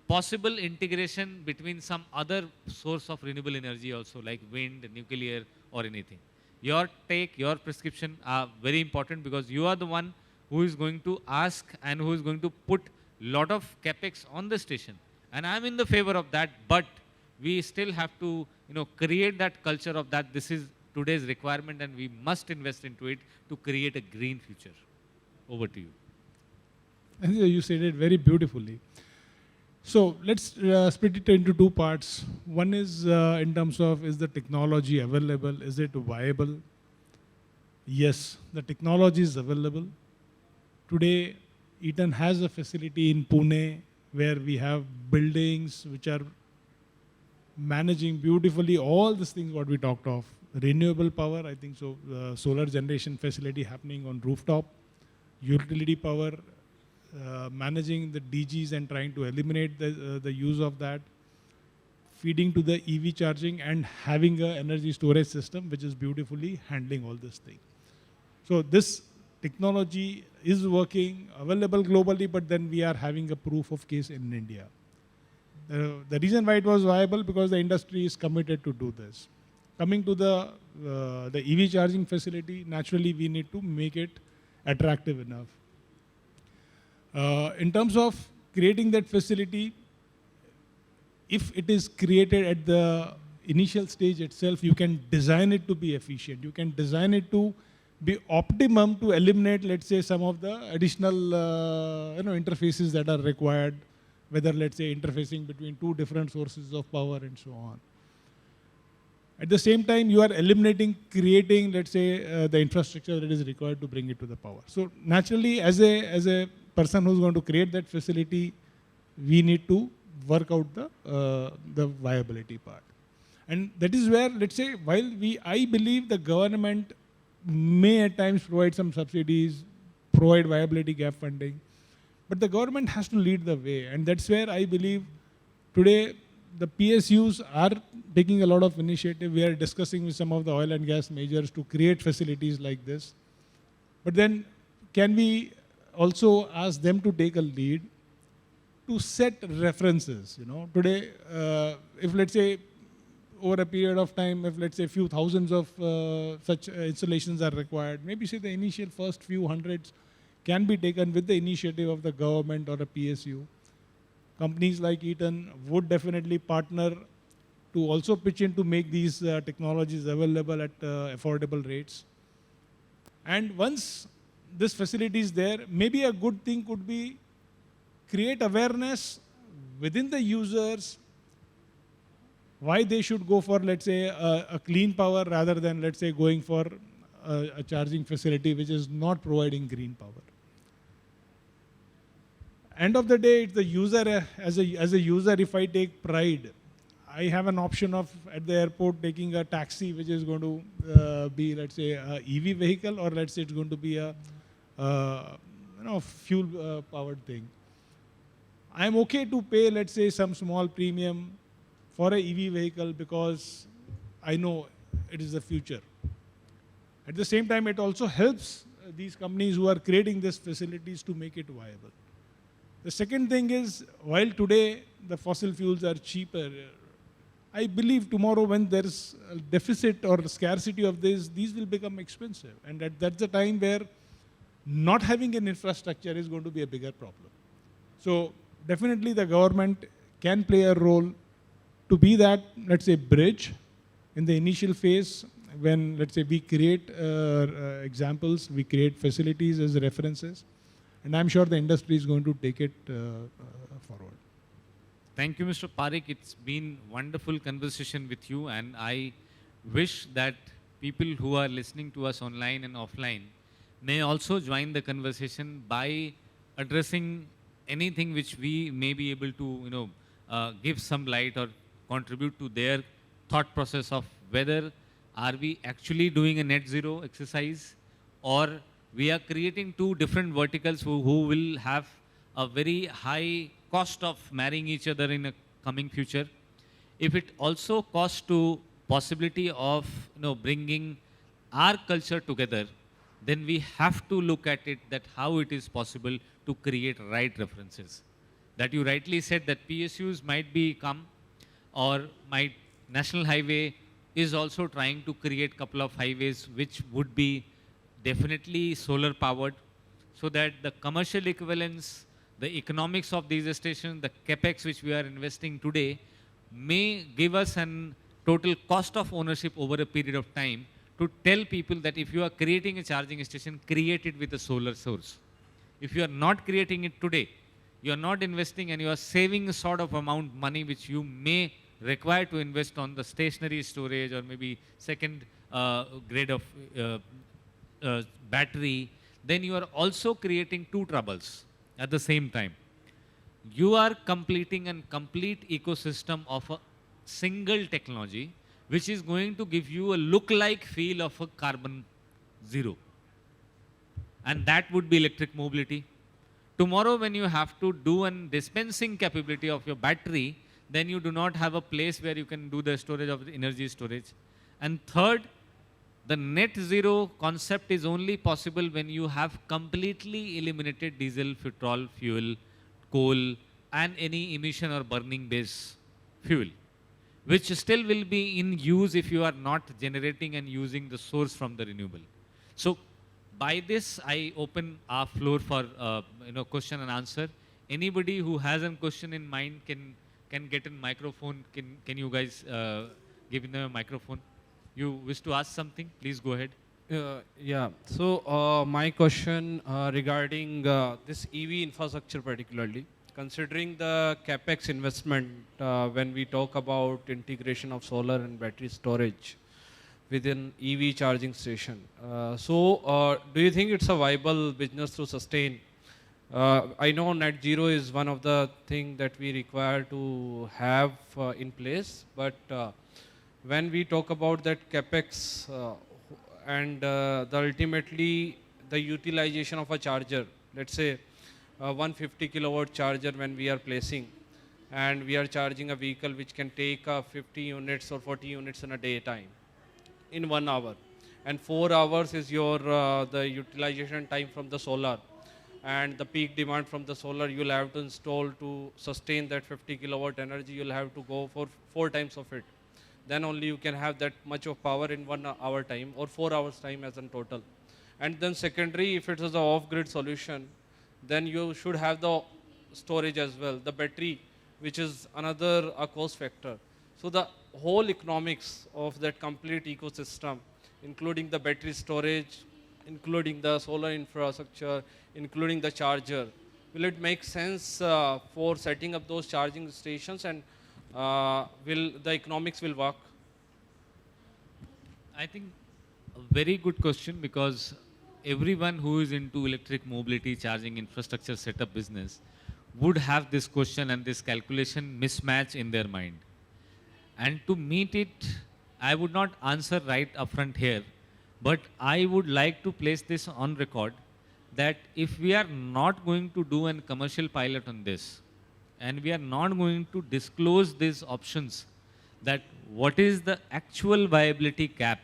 possible integration between some other source of renewable energy also, like wind, nuclear, or anything. Your take, your prescription are very important because you are the one who is going to ask and who is going to put lot of capex on the station. And I'm in the favor of that, but we still have to create that culture of that this is today's requirement and we must invest into it to create a green future. Over to you. And you said it very beautifully. So let's split it into two parts. One is in terms of, is the technology available? Is it viable? Yes, the technology is available. Today, Eaton has a facility in Pune where we have buildings which are managing beautifully all these things what we talked of. Renewable power, I think so, solar generation facility happening on rooftop, utility power, managing the DGs and trying to eliminate the use of that, feeding to the EV charging and having an energy storage system which is beautifully handling all this thing. So this technology is working, available globally, but then we are having a proof of case in India. The reason why it was viable because the industry is committed to do this. Coming to the EV charging facility, naturally we need to make it attractive enough. In terms of creating that facility, if it is created at the initial stage itself, you can design it to be efficient. You can design it to be optimum to eliminate, let's say, some of the additional interfaces that are required, whether, let's say, interfacing between two different sources of power and so on. At the same time, you are eliminating, creating, let's say, the infrastructure that is required to bring it to the power. So naturally, as a person who's going to create that facility, we need to work out the viability part. And that is where, let's say, while I believe the government may at times provide some subsidies, provide viability gap funding, but the government has to lead the way. And that's where I believe today the PSUs are taking a lot of initiative. We are discussing with some of the oil and gas majors to create facilities like this. But then can we also ask them to take a lead to set references? Today, if let's say over a period of time, if let's say few thousands of such installations are required, maybe say the initial first few hundreds can be taken with the initiative of the government or a PSU. Companies like Eaton would definitely partner to also pitch in to make these technologies available at affordable rates. And once this facility is there, maybe a good thing could be create awareness within the users why they should go for, let's say, a clean power rather than, let's say, going for a charging facility which is not providing green power. End of the day, it's the user, as a user, if I take pride, I have an option of at the airport taking a taxi, which is going to be, let's say, a EV vehicle, or let's say it's going to be a fuel powered thing. I'm okay to pay, let's say, some small premium for a EV vehicle because I know it is the future. At the same time, it also helps these companies who are creating these facilities to make it viable. The second thing is, while today the fossil fuels are cheaper, I believe tomorrow when there's a deficit or scarcity of this, these will become expensive. And that's the time where not having an infrastructure is going to be a bigger problem. So definitely the government can play a role to be that, let's say, bridge in the initial phase when, let's say, we create examples, we create facilities as references. And I'm sure the industry is going to take it forward. Thank you, Mr. Parikh. It's been wonderful conversation with you, and I wish that people who are listening to us online and offline may also join the conversation by addressing anything which we may be able to, give some light or contribute to their thought process of whether are we actually doing a net zero exercise, or we are creating two different verticals who will have a very high cost of marrying each other in a coming future. If it also costs to possibility of bringing our culture together, then we have to look at it that how it is possible to create right references. That you rightly said that PSUs might be come, or might National Highway is also trying to create couple of highways which would be definitely solar powered, so that the commercial equivalence, the economics of these stations, the capex which we are investing today may give us an total cost of ownership over a period of time to tell people that if you are creating a charging station, create it with a solar source. If you are not creating it today, you are not investing and you are saving a sort of amount money which you may require to invest on the stationary storage or maybe second grade of battery, then you are also creating two troubles at the same time. You are completing a complete ecosystem of a single technology which is going to give you a look-like feel of a carbon zero. And that would be electric mobility. Tomorrow when you have to do a dispensing capability of your battery, then you do not have a place where you can do the storage of the energy storage. And third, the net zero concept is only possible when you have completely eliminated diesel, petrol, fuel, coal, and any emission or burning base fuel, which still will be in use if you are not generating and using the source from the renewable. So by this, I open our floor for question and answer. Anybody who has a question in mind can get a microphone. Can you guys give them a microphone? You wish to ask something? Please go ahead. Yeah. So my question regarding this EV infrastructure particularly, considering the capex investment when we talk about integration of solar and battery storage within EV charging station. Do you think it's a viable business to sustain? I know net zero is one of the things that we require to have in place, but when we talk about that capex and ultimately the utilization of a charger, let's say 150 kilowatt charger when we are placing, and we are charging a vehicle which can take 50 units or 40 units in a daytime in 1 hour, and 4 hours is your the utilization time from the solar, and the peak demand from the solar you'll have to install to sustain that 50 kilowatt energy. You'll have to go for 4 times of it. Then only you can have that much of power in 1 hour time or 4 hours time as in total. And then secondary, if it is an off-grid solution, then you should have the storage as well, the battery, which is another cost factor. So the whole economics of that complete ecosystem, including the battery storage, including the solar infrastructure, including the charger, will it make sense for setting up those charging stations, and will the economics will work? I think a very good question, because everyone who is into electric mobility charging infrastructure setup business would have this question and this calculation mismatch in their mind. And to meet it, I would not answer right upfront here, but I would like to place this on record that if we are not going to do a commercial pilot on this, and we are not going to disclose these options, that what is the actual viability cap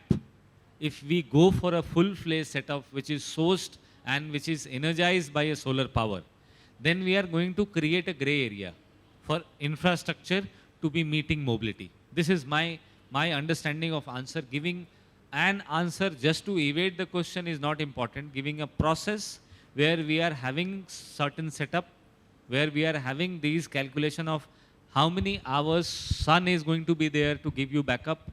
if we go for a full-fledged setup which is sourced and which is energized by a solar power, then we are going to create a gray area for infrastructure to be meeting mobility. This is my understanding of answer. Giving an answer just to evade the question is not important. Giving a process where we are having certain setup, where we are having these calculation of how many hours sun is going to be there to give you backup,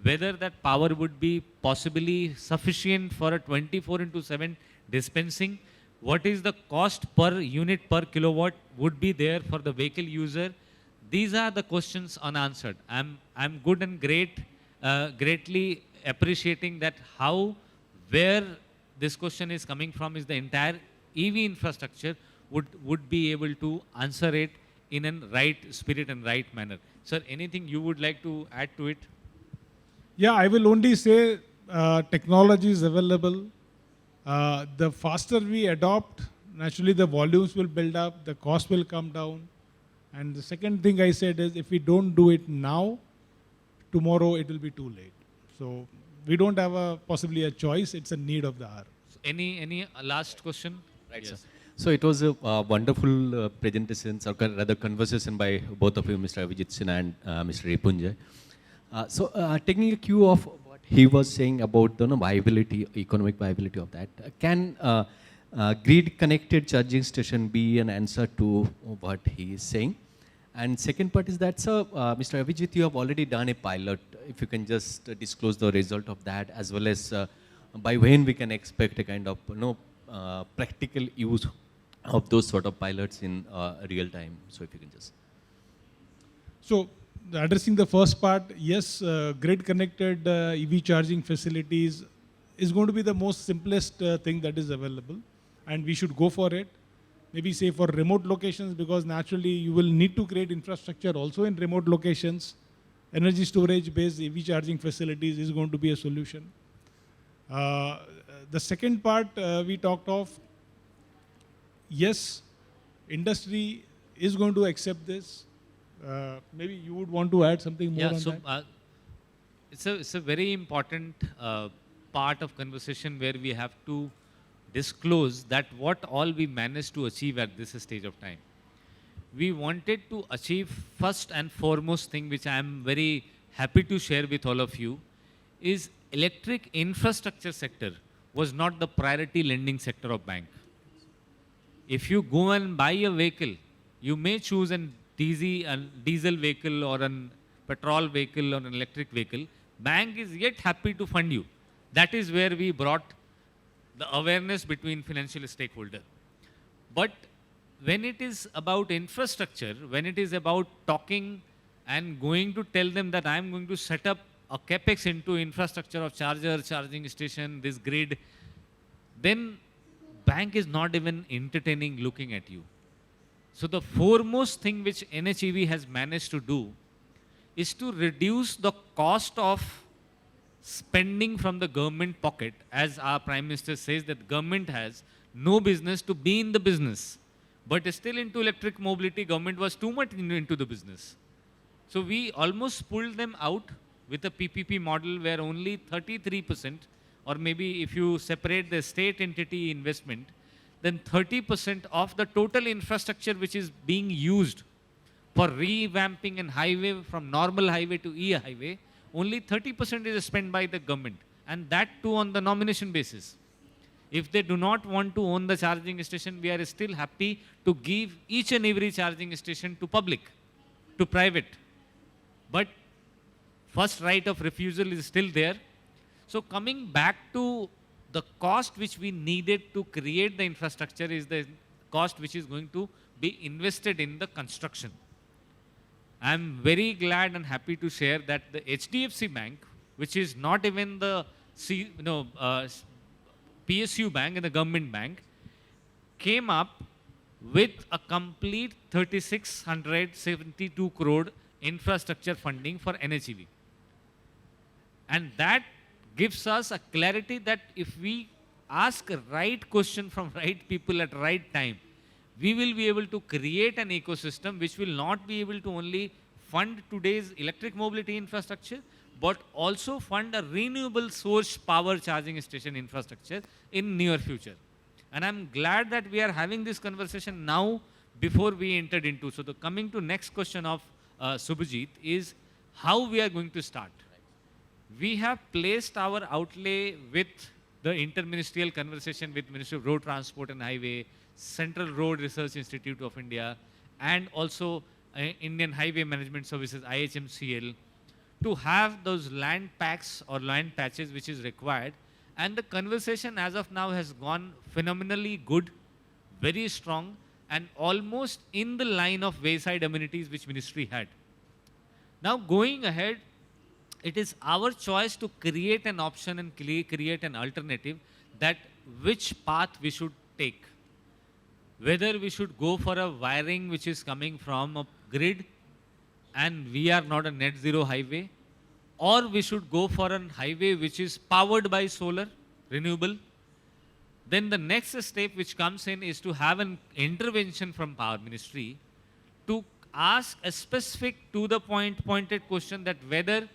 whether that power would be possibly sufficient for a 24/7 dispensing, what is the cost per unit per kilowatt would be there for the vehicle user. These are the questions unanswered. I'm good and greatly appreciating that where this question is coming from is the entire EV infrastructure would be able to answer it in a right spirit and right manner. Sir, anything you would like to add to it? Yeah, I will only say technology is available. The faster we adopt, naturally the volumes will build up, the cost will come down. And the second thing I said is if we don't do it now, tomorrow it will be too late. So we don't have possibly a choice, it's a need of the hour. So any last question? Right, Yes. sir. So it was a wonderful presentation, or rather conversation by both of you, Mr. Abhijeet Sinha and Mr. Ripunjay. Taking a cue of what he was saying about the viability, economic viability of that, can grid-connected charging station be an answer to what he is saying? And second part is that, sir, Mr. Abhijeet, you have already done a pilot. If you can just disclose the result of that, as well as by when we can expect a kind of practical use of those sort of pilots in real time. So if you can just. So addressing the first part, yes, grid-connected EV charging facilities is going to be the most simplest thing that is available, and we should go for it. Maybe say for remote locations, because naturally you will need to create infrastructure also in remote locations. Energy storage based EV charging facilities is going to be a solution. The second part we talked of, yes, industry is going to accept this. Maybe you would want to add something more on that? It's a very important part of conversation where we have to disclose that what all we managed to achieve at this stage of time. We wanted to achieve first and foremost thing, which I am very happy to share with all of you, is electric infrastructure sector was not the priority lending sector of bank. If you go and buy a vehicle, you may choose a diesel vehicle or a petrol vehicle or an electric vehicle. Bank is yet happy to fund you. That is where we brought the awareness between financial stakeholder. But when it is about infrastructure, when it is about talking and going to tell them that I am going to set up a capex into infrastructure of charger, charging station, this grid, then bank is not even entertaining looking at you. So the foremost thing which NHEV has managed to do is to reduce the cost of spending from the government pocket. As our Prime Minister says that government has no business to be in the business, but still into electric mobility, government was too much into the business. So we almost pulled them out with a PPP model where only 33%, or maybe if you separate the state entity investment, then 30% of the total infrastructure which is being used for revamping an highway from normal highway to e-highway, only 30% is spent by the government, and that too on the nomination basis. If they do not want to own the charging station, we are still happy to give each and every charging station to public, to private. But first right of refusal is still there. So coming back to the cost which we needed to create the infrastructure is the cost which is going to be invested in the construction. I am very glad and happy to share that the HDFC Bank, which is not even the PSU bank and the government bank, came up with a complete 3,672 crore infrastructure funding for NHEV. And that gives us a clarity that if we ask a right question from right people at right time, we will be able to create an ecosystem which will not be able to only fund today's electric mobility infrastructure, but also fund a renewable source power charging station infrastructure in near future. And I'm glad that we are having this conversation now before we entered into. So the coming to next question of Subhajit is how we are going to start. We have placed our outlay with the interministerial conversation with Ministry of Road Transport and Highway, Central Road Research Institute of India, and also Indian Highway Management Services, IHMCL, to have those land packs or land patches which is required. And the conversation as of now has gone phenomenally good, very strong, and almost in the line of wayside amenities which ministry had. Now going ahead, it is our choice to create an option and create an alternative that which path we should take. Whether we should go for a wiring which is coming from a grid and we are not a net zero highway, or we should go for a highway which is powered by solar, renewable. Then the next step which comes in is to have an intervention from Power Ministry to ask a specific to the point pointed question that whether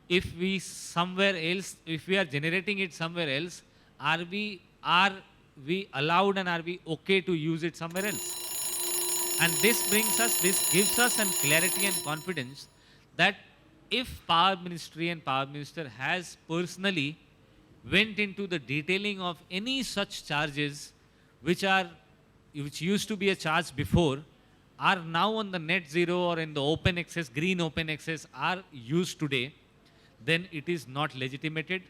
if we somewhere else, if we are generating it somewhere else, are we allowed and are we okay to use it somewhere else? And this gives us an clarity and confidence that if Power Ministry and Power Minister has personally went into the detailing of any such charges which used to be a charge before, are now on the net zero or in the open access, green open access are used today, then it is not legitimated,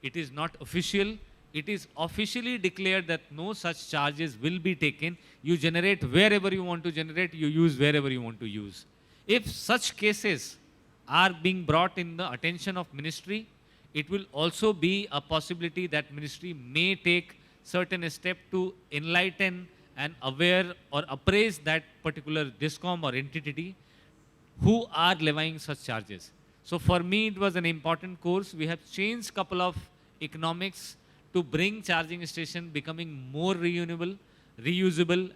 it is not official, it is officially declared that no such charges will be taken. You generate wherever you want to generate, you use wherever you want to use. If such cases are being brought in the attention of ministry, it will also be a possibility that ministry may take certain step to enlighten and aware or appraise that particular DISCOM or entity who are levying such charges. So for me, it was an important course. We have changed couple of economics to bring charging station becoming more reusable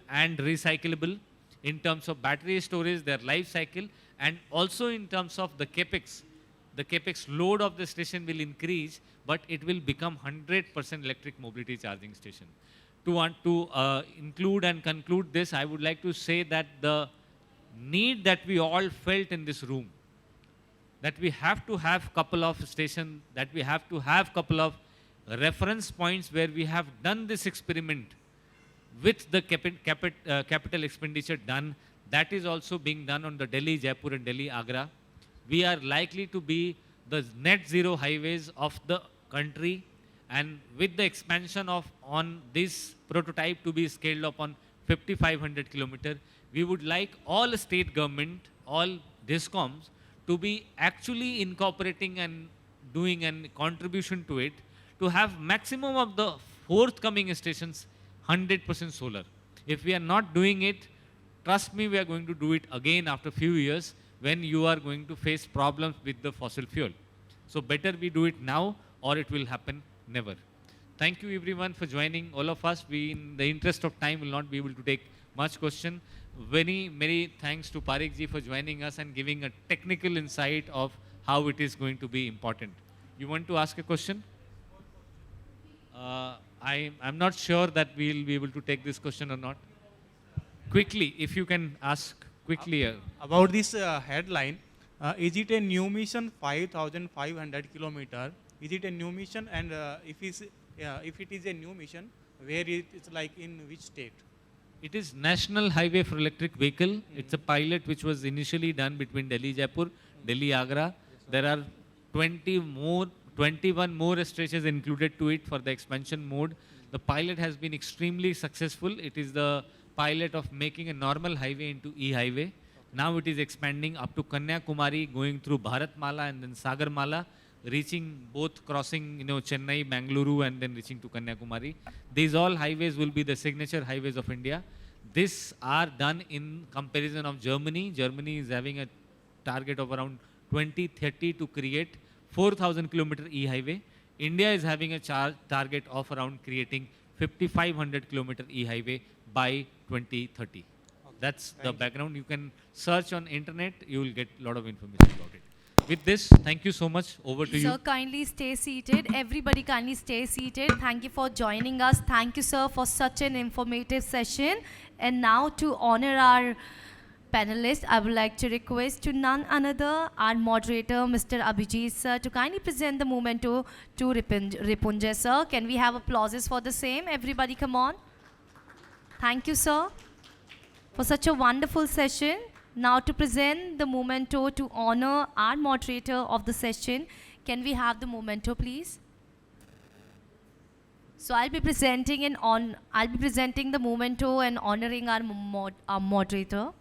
and recyclable in terms of battery storage, their life cycle, and also in terms of the capex. The capex load of the station will increase, but it will become 100% electric mobility charging station. To include and conclude this, I would like to say that the need that we all felt in this room, that we have to have couple of stations, that we have to have couple of reference points where we have done this experiment with the capital expenditure done. That is also being done on the Delhi, Jaipur and Delhi, Agra. We are likely to be the net zero highways of the country, and with the expansion of on this prototype to be scaled up on 5,500 kilometer, we would like all state government, all DISCOMs to be actually incorporating and doing a contribution to it, to have maximum of the forthcoming stations 100% solar. If we are not doing it, trust me, we are going to do it again after few years when you are going to face problems with the fossil fuel. So better we do it now or it will happen never. Thank you everyone for joining, all of us. We, in the interest of time, will not be able to take much question. Many thanks to Parikh ji for joining us and giving a technical insight of how it is going to be important. You want to ask a question? I'm not sure that we'll be able to take this question or not. Quickly, if you can ask quickly. About this headline, is it a new mission 5,500 kilometer? Is it a new mission? And if it is a new mission, where it is, like in which state? It is National Highway for Electric Vehicle. It's a pilot which was initially done between Delhi, Jaipur, Delhi, Agra. There are 21 more stretches included to it for the expansion mode. The pilot has been extremely successful. It is the pilot of making a normal highway into e-highway. Now it is expanding up to Kanyakumari, going through Bharatmala and then Sagarmala, reaching both crossing Chennai, Bangalore and then reaching to Kanyakumari. These all highways will be the signature highways of India. These are done in comparison of Germany. Germany is having a target of around 2030 to create 4,000 kilometer e-highway. India is having a target of around creating 5,500 kilometer e-highway by 2030. That's the background. You can search on internet, you will get a lot of information about it. With this, thank you so much. Over to Sir, you. kindly stay seated. Everybody kindly stay seated. Thank you for joining us. Thank you, sir, for such an informative session. And now to honor our panelists, I would like to request to none another, our moderator, Mr. Abhijeet, sir, to kindly present the memento to Ripunjay, sir. Can we have applauses for the same? Everybody come on. Thank you, sir, for such a wonderful session. Now to present the memento to honor our moderator of the session. Can we have the memento, please? So I'll be presenting the memento and honoring our moderator.